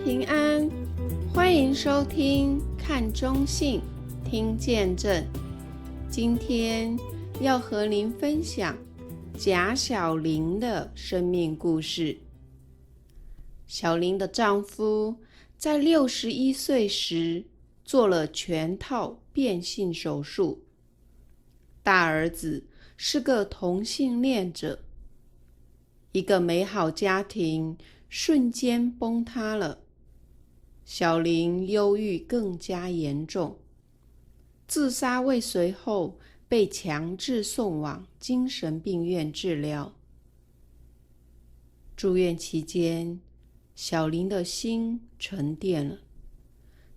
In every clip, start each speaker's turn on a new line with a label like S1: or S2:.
S1: 平安，欢迎收听看中信，听见证。今天要和您分享贾小玲的生命故事。小玲的丈夫在61岁时做了全套变性手术，大儿子是个同性恋者，一个美好家庭瞬间崩塌了。小玲忧郁更加严重，自杀未遂后被强制送往精神病院治疗。住院期间，小玲的心沉淀了，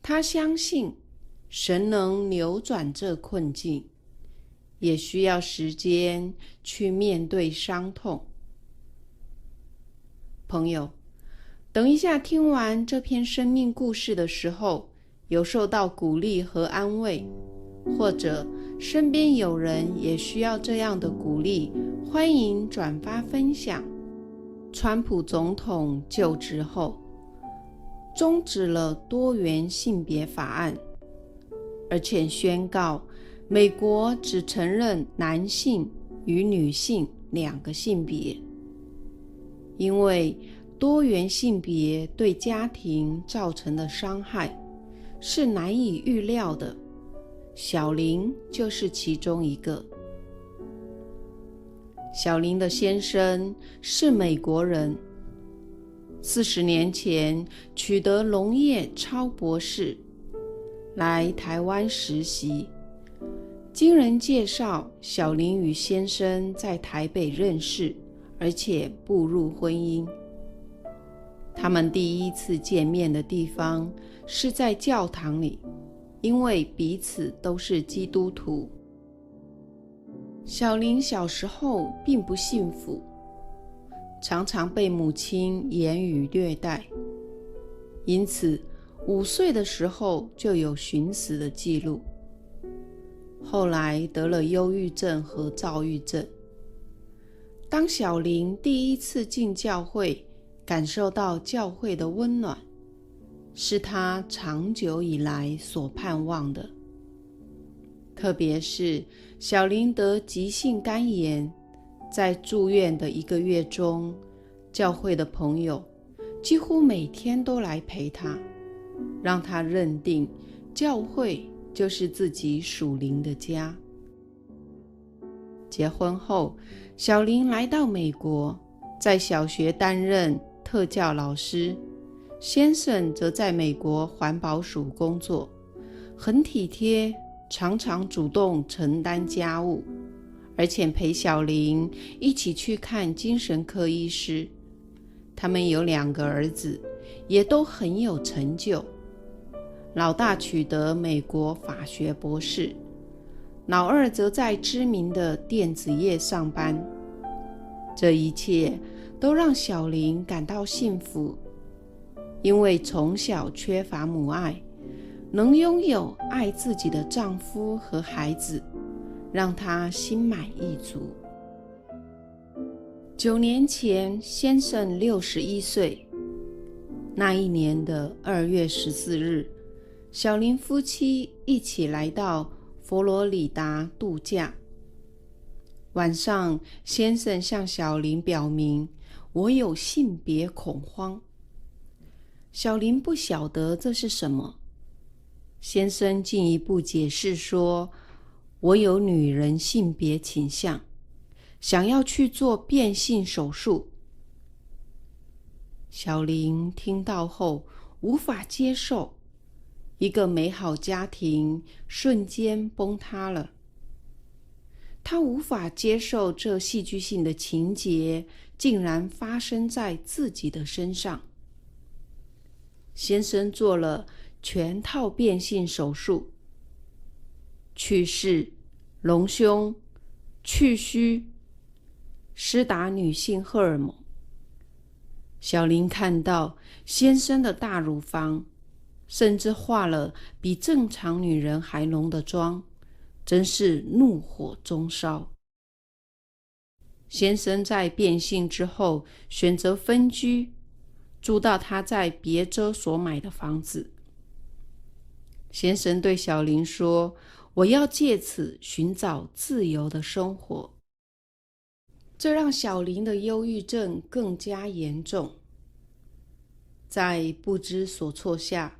S1: 她相信神能扭转这困境，也需要时间去面对伤痛。朋友，等一下听完这篇生命故事的时候，有受到鼓励和安慰，或者身边有人也需要这样的鼓励，欢迎转发分享。川普总统就职后，终止了多元性别法案，而且宣告美国只承认男性与女性两个性别。因为多元性别对家庭造成的伤害是难以预料的，小玲就是其中一个。小玲的先生是美国人，40年前取得农业超博士，来台湾实习。经人介绍，小玲与先生在台北认识，而且步入婚姻。他们第一次见面的地方是在教堂里，因为彼此都是基督徒。小玲小时候并不幸福，常常被母亲言语虐待，因此5岁的时候就有寻死的记录。后来得了忧郁症和躁郁症。当小玲第一次进教会，感受到教会的温暖，是她长久以来所盼望的。特别是小玲得急性肝炎，在住院的1个月中，教会的朋友几乎每天都来陪她，让她认定教会就是自己属灵的家。结婚后，小玲来到美国，在小学担任特教老师，先生则在美国环保署工作，很体贴，常常主动承担家务，而且陪小玲一起去看精神科医师。他们有2个儿子，也都很有成就。老大取得美国法学博士，老二则在知名的电子业上班。这一切都让小玲感到幸福，因为从小缺乏母爱，能拥有爱自己的丈夫和孩子，让她心满意足。9年前，先生61岁。那一年的2月14日，小玲夫妻一起来到佛罗里达度假。晚上，先生向小玲表明，我有性别恐慌。小玲不晓得这是什么。先生进一步解释说，我有女人性别倾向，想要去做变性手术。小玲听到后无法接受，一个美好家庭瞬间崩塌了。她无法接受这戏剧性的情节竟然发生在自己的身上。先生做了全套变性手术，去势、隆胸、去须，施打女性荷尔蒙。小玲看到先生的大乳房，甚至化了比正常女人还浓的妆，真是怒火中烧。先生在变性之后选择分居，住到他在别州所买的房子。先生对小林说：“我要借此寻找自由的生活。”这让小林的忧郁症更加严重。在不知所措下，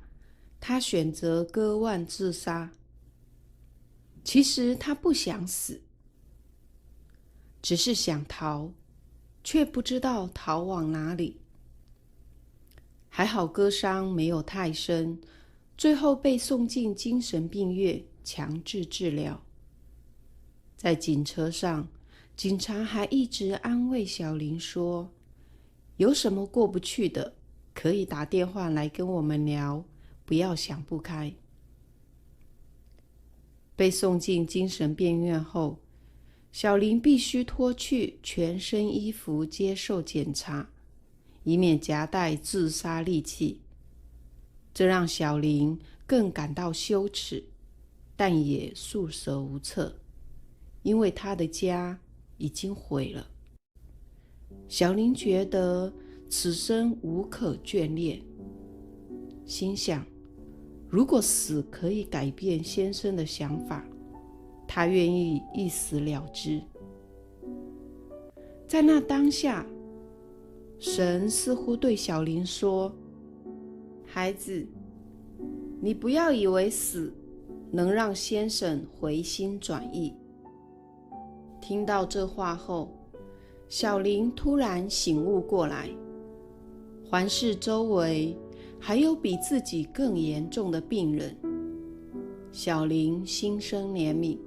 S1: 他选择割腕自杀。其实他不想死，只是想逃，却不知道逃往哪里。还好割伤没有太深，最后被送进精神病院强制治疗。在警车上，警察还一直安慰小林说：“有什么过不去的，可以打电话来跟我们聊，不要想不开。”被送进精神病院后，小林必须脱去全身衣服接受检查，以免夹带自杀利器。这让小林更感到羞耻，但也束手无策，因为他的家已经毁了。小林觉得此生无可眷恋，心想，如果死可以改变先生的想法，他愿意一死了之。在那当下，神似乎对小林说：“孩子，你不要以为死能让先生回心转意。”听到这话后，小林突然醒悟过来，环视周围，还有比自己更严重的病人。小林心生怜悯，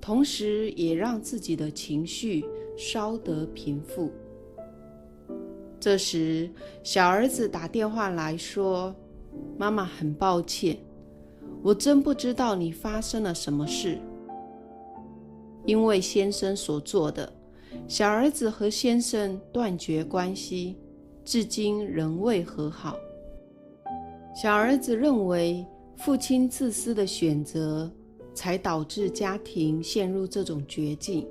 S1: 同时也让自己的情绪稍得平复。这时，小儿子打电话来说：“妈妈很抱歉，我真不知道你发生了什么事。”因为先生所做的，小儿子和先生断绝关系，至今仍未和好。小儿子认为父亲自私的选择才导致家庭陷入这种绝境。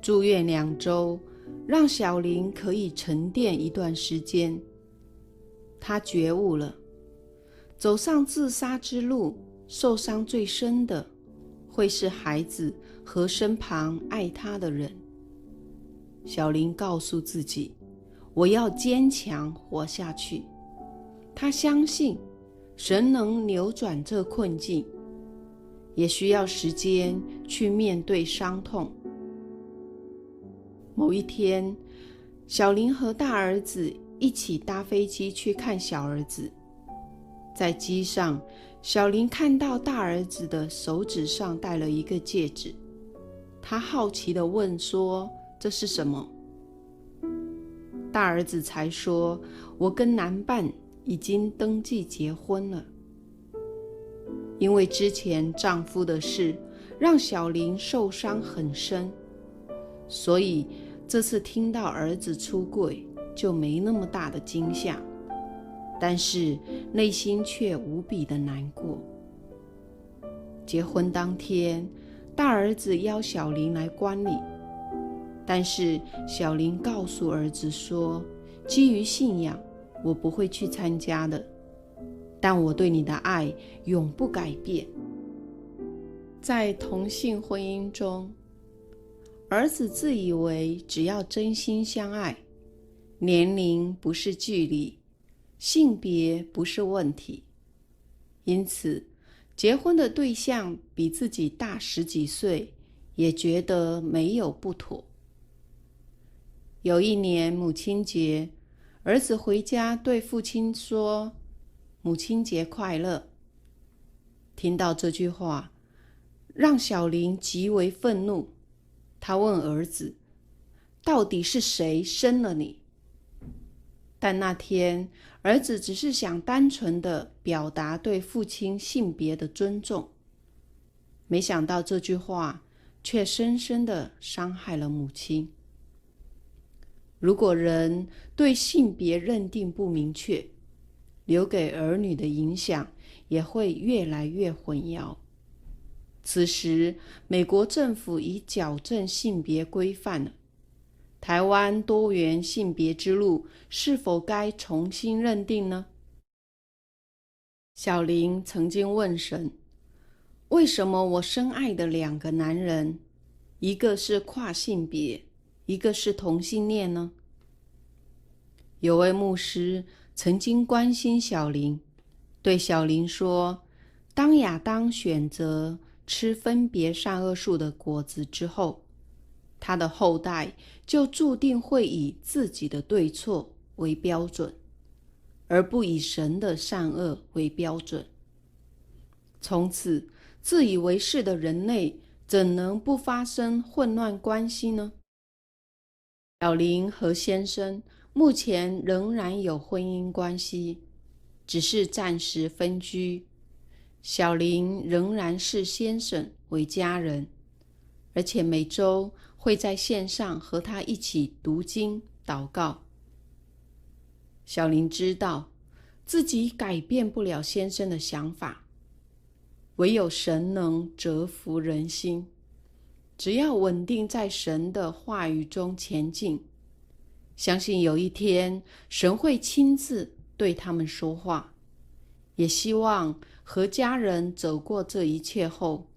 S1: 住院2周，让小林可以沉淀一段时间。他觉悟了，走上自杀之路，受伤最深的会是孩子和身旁爱他的人。小林告诉自己，我要坚强活下去。他相信神能扭转这困境，也需要时间去面对伤痛。某一天，小林和大儿子一起搭飞机去看小儿子。在机上，小林看到大儿子的手指上戴了一个戒指，他好奇地问说：“这是什么？”大儿子才说：“我跟男伴已经登记结婚了。”因为之前丈夫的事让小林受伤很深，所以这次听到儿子出柜就没那么大的惊吓，但是内心却无比的难过。结婚当天，大儿子邀小林来观礼，但是小林告诉儿子说，基于信仰，我不会去参加的，但我对你的爱永不改变。在同性婚姻中，儿子自以为只要真心相爱，年龄不是距离，性别不是问题，因此结婚的对象比自己大10几岁，也觉得没有不妥。有一年母亲节，儿子回家对父亲说：“母亲节快乐。”听到这句话，让小林极为愤怒。他问儿子：“到底是谁生了你？”但那天，儿子只是想单纯地表达对父亲性别的尊重，没想到这句话却深深地伤害了母亲。如果人对性别认定不明确，留给儿女的影响也会越来越混淆。此时，美国政府已矫正性别规范了，台湾多元性别之路是否该重新认定呢？小林曾经问神，为什么我深爱的2个男人，一个是跨性别，一个是同性恋呢？有位牧师曾经关心小林，对小林说，当亚当选择吃分别善恶树的果子之后，他的后代就注定会以自己的对错为标准，而不以神的善恶为标准。从此，自以为是的人类怎能不发生混乱关系呢？小林和先生目前仍然有婚姻关系，只是暂时分居。小林仍然视先生为家人，而且每周会在线上和他一起读经祷告。小林知道自己改变不了先生的想法，唯有神能折服人心。只要稳定在神的话语中前进，相信有一天神会亲自对他们说话。也希望和家人走过这一切后，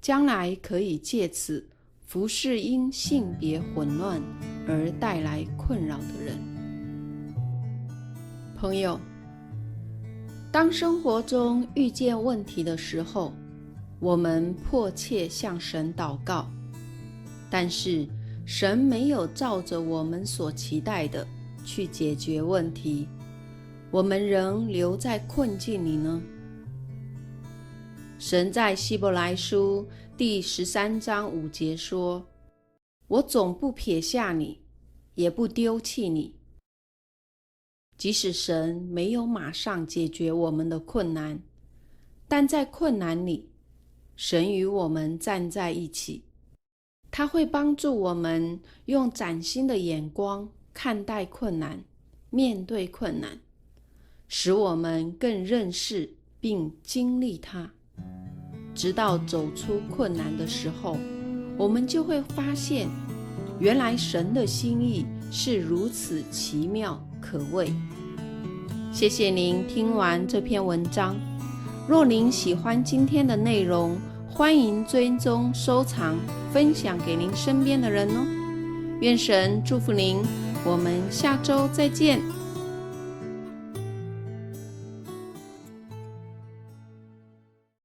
S1: 将来可以借此服侍因性别混乱而带来困扰的人。朋友，当生活中遇见问题的时候，我们迫切向神祷告，但是神没有照着我们所期待的去解决问题，我们仍留在困境里呢？神在希伯来书第13章5节说，我总不撇下你，也不丢弃你。即使神没有马上解决我们的困难，但在困难里，神与我们站在一起，他会帮助我们用崭新的眼光看待困难，面对困难，使我们更认识并经历它。直到走出困难的时候，我们就会发现，原来神的心意是如此奇妙可畏。谢谢您听完这篇文章。若您喜欢今天的内容，欢迎追踪、收藏、分享给您身边的人哦。愿神祝福您，我们下周再见。